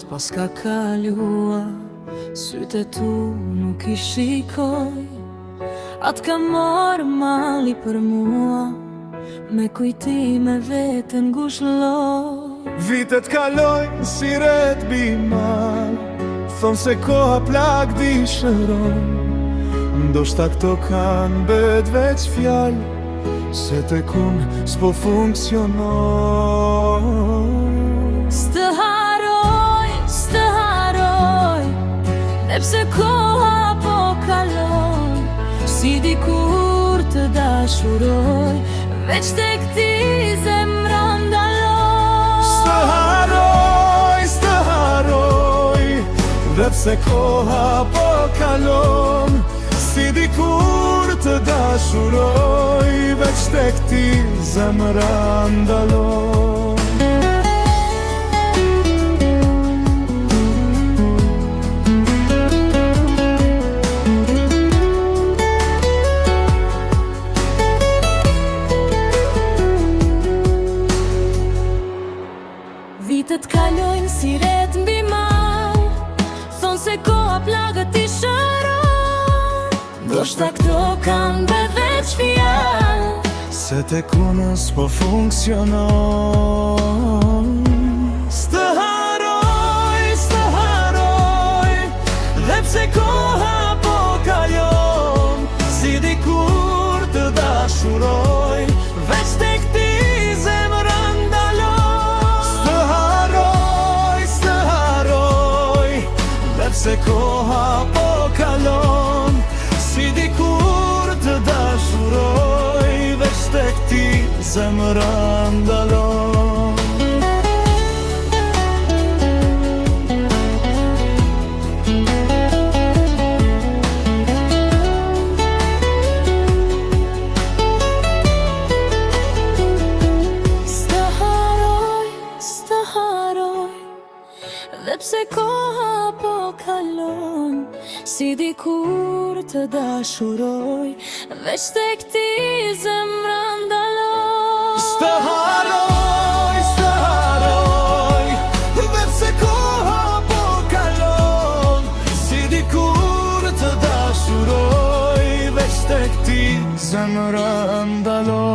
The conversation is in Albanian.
vjet pas ka kalua, sytë tu nuk I shikoj. Atë ka marrë mali për mua, me kujtime vetën ngushëlloj. Vitet kalojnë si ret bimal, thonë se koha plak dishëron. Ndoshta këto kanë bet veç fjall, se tek unë s'po funksionon. S'të haroj, dhe pse koha po kalon, si dikur të dashuroj, veç tek ti zemra ndalon. S'të haroj, dhe pse koha po kalon, si dikur të dashuroj, veç tek ti zemra ndalon. Vitet kalojnë si ret mbi mal, thonë se koha plagët I shëron. Ndoshta këto kanë bet veç fjall, se tek unë s'po funksionon. S'të haroj, dhe pse koha po kalon, si dikur të dashuroj, veç tek ti zemra ndalon. S'të haroj, dhe pse koha po kalon, si dikur të dashuroj, veç tek ti zemra ndalon. S'të haroj, dhe pse koha po kalon, si dikur të dashuroj, veç tek ti zemra ndalon. S'të haroj, dhe pse koha po kalon, si dikur të dashuroj, veç tek ti zemra ndalon.